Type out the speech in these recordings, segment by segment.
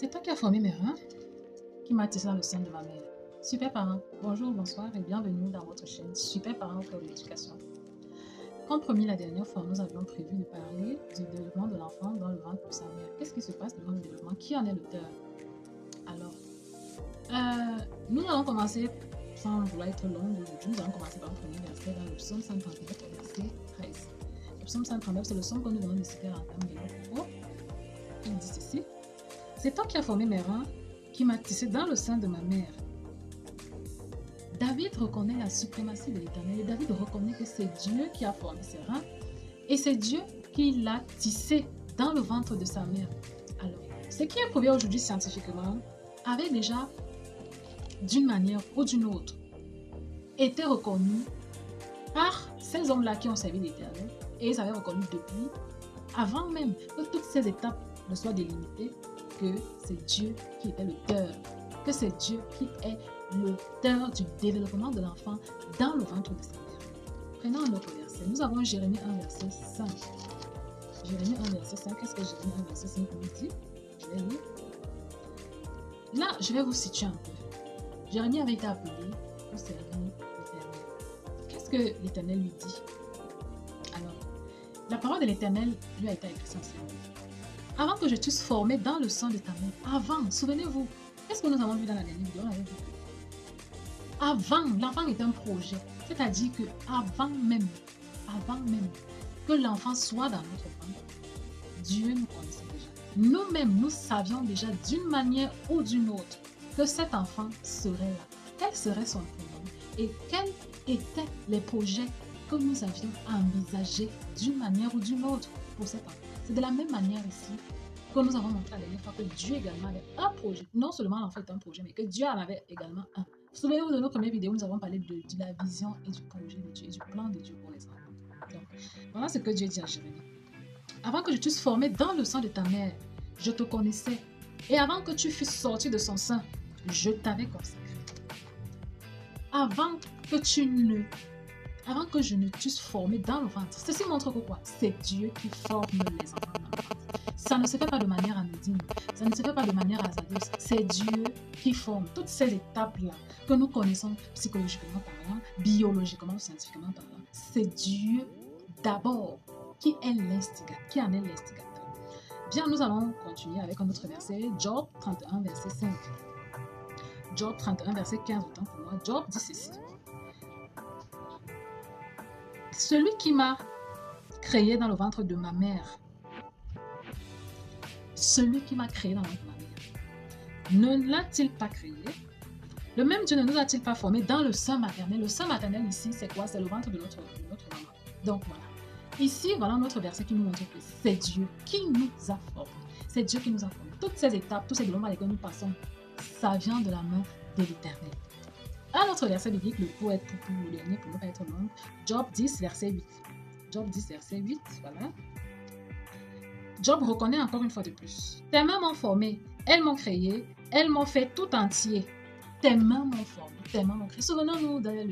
C'est toi qui as formé mes reins, qui m'a tissé dans le sein de ma mère. Super parent, bonjour, bonsoir et bienvenue dans votre chaîne Super parent au cœur de l'éducation. Comme promis la dernière fois, nous avions prévu de parler du développement de l'enfant dans le ventre de sa mère. Qu'est-ce qui se passe durant le développement? Qui en est l'auteur? Alors, nous allons commencer, sans vouloir être long aujourd'hui, nous allons commencer par un premier verset dans le psaume 139, verset 13. Le psaume 139, c'est le psaume que nous venons de citer à l'entame de notre propos. Il dit ceci: c'est toi qui as formé mes reins, qui m'as tissé dans le sein de ma mère. David reconnaît la suprématie de l'Éternel et David reconnaît que c'est Dieu qui a formé ses reins et c'est Dieu qui l'a tissé dans le ventre de sa mère. Alors, ce qui est prouvé aujourd'hui scientifiquement avait déjà, d'une manière ou d'une autre, été reconnu par ces hommes-là qui ont servi l'Éternel et ils avaient reconnu depuis, avant même que toutes ces étapes ne soient délimitées, que c'est Dieu qui était l'auteur, que c'est Dieu qui est l'auteur du développement de l'enfant dans le ventre de sa mère. Prenons un autre verset. Nous avons Jérémie 1, verset 5. Jérémie 1, verset 5. Qu'est-ce que Jérémie 1, verset 5 nous dit? Je vais lire. Là, je vais vous situer un peu. Jérémie avait été appelé pour servir l'Éternel. Qu'est-ce que l'Éternel lui dit? Alors, la parole de l'Éternel lui a été essentielle. Avant que je t'eusse formé dans le sang de ta mère, avant, souvenez-vous, qu'est-ce que nous avons vu dans la dernière vidéo? On avait vu que avant, l'enfant est un projet. C'est-à-dire que avant même que l'enfant soit dans notre ventre, Dieu nous connaissait déjà. Nous-mêmes, nous savions déjà d'une manière ou d'une autre que cet enfant serait là. Quel serait son prénom et quels étaient les projets que nous avions envisagés d'une manière ou d'une autre pour cet enfant. C'est de la même manière ici que nous avons montré la dernière fois que Dieu également avait un projet. Non seulement l'enfant est un projet, mais que Dieu en avait également un. Souvenez-vous de nos premières vidéos, nous avons parlé de la vision et du projet de Dieu et du plan de Dieu pour les enfants. Donc, voilà ce que Dieu dit à Jérémie. Avant que je t'eusse formé dans le sang de ta mère, je te connaissais. Et avant que tu fusses sorti de son sein, je t'avais consacré. Avant que je ne t'eusse formé dans le ventre. Ceci montre que quoi? C'est Dieu qui forme les enfants dans le ventre. Ça ne se fait pas de manière anodine, ça ne se fait pas de manière hasardeuse. C'est Dieu qui forme toutes ces étapes-là que nous connaissons psychologiquement parlant, biologiquement, scientifiquement parlant. C'est Dieu d'abord qui en est l'instigateur. Bien, nous allons continuer avec un autre verset, Job 31, verset 5. Job 31, verset 15, autant pour moi. Job dit ceci: celui qui m'a créé dans le ventre de ma mère, celui qui m'a créé dans le ventre de ma mère, ne l'a-t-il pas créé? Le même Dieu ne nous a-t-il pas formé dans le sein maternel? Le sein maternel ici, c'est quoi? C'est le ventre de notre maman. Donc voilà. Ici, voilà notre verset qui nous montre que c'est Dieu qui nous a formés. C'est Dieu qui nous a formés. Toutes ces étapes, tous ces développements par lesquels nous passons, ça vient de la main de l'Éternel. Un autre verset biblique, le dernier pour ne pas être long, Job 10, verset 8. Job 10, verset 8, voilà. Job reconnaît encore une fois de plus. Tes mains m'ont formé, elles m'ont créé, elles m'ont fait tout entier. Tes mains m'ont formé, tes mains m'ont créé. Souvenons-nous dans le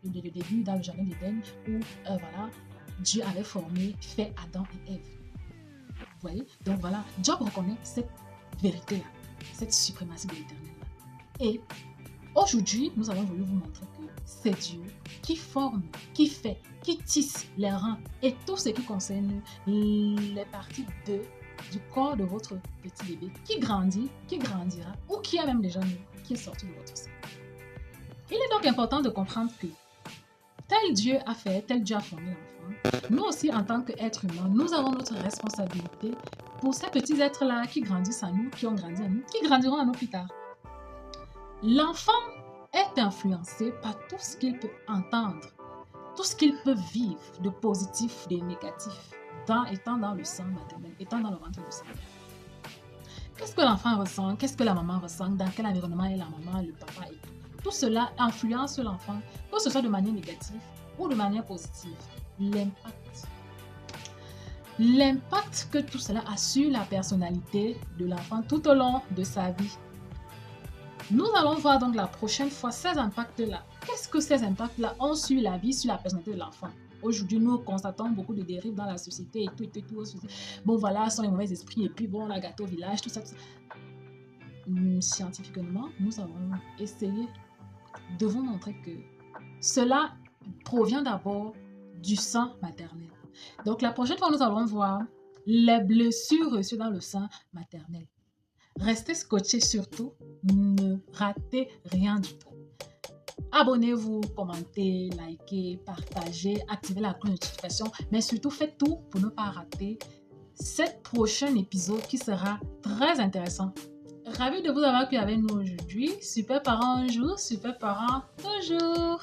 début, dans le jardin d'Éden, où voilà, Dieu avait formé, fait Adam et Ève. Vous voyez? Donc voilà, Job reconnaît cette vérité-là, cette suprématie de l'Éternel-là. Et aujourd'hui, nous avons voulu vous montrer que c'est Dieu qui forme, qui fait, qui tisse les reins et tout ce qui concerne les parties du corps de votre petit bébé qui grandit, qui grandira ou qui est même déjà né, qui est sorti de votre sein. Il est donc important de comprendre que tel Dieu a fait, tel Dieu a formé l'enfant, nous aussi en tant qu'êtres humains, nous avons notre responsabilité pour ces petits êtres-là qui grandissent en nous, qui ont grandi en nous, qui grandiront en nous plus tard. L'enfant est influencé par tout ce qu'il peut entendre, tout ce qu'il peut vivre de positif, de négatif, étant dans le sein maternel, étant dans le ventre de sa mère. Qu'est-ce que l'enfant ressent? Qu'est-ce que la maman ressent? Dans quel environnement est la maman, le papa et tout cela influence l'enfant, que ce soit de manière négative ou de manière positive. L'impact que tout cela a sur la personnalité de l'enfant tout au long de sa vie. Nous allons voir donc la prochaine fois ces impacts-là. Qu'est-ce que ces impacts-là ont sur la vie, sur la personnalité de l'enfant? Aujourd'hui, nous constatons beaucoup de dérives dans la société et tout. Bon, voilà, ce sont les mauvais esprits et puis bon, la gâteau village, tout ça. scientifiquement, nous avons essayé de vous montrer que cela provient d'abord du sang maternel. Donc, la prochaine fois, nous allons voir les blessures reçues dans le sein maternel. Restez scotchés surtout, ne ratez rien du tout. Abonnez-vous, commentez, likez, partagez, activez la cloche de notification, mais surtout faites tout pour ne pas rater cet prochain épisode qui sera très intéressant. Ravi de vous avoir accueilli avec nous aujourd'hui. Super parents un jour, super parents toujours.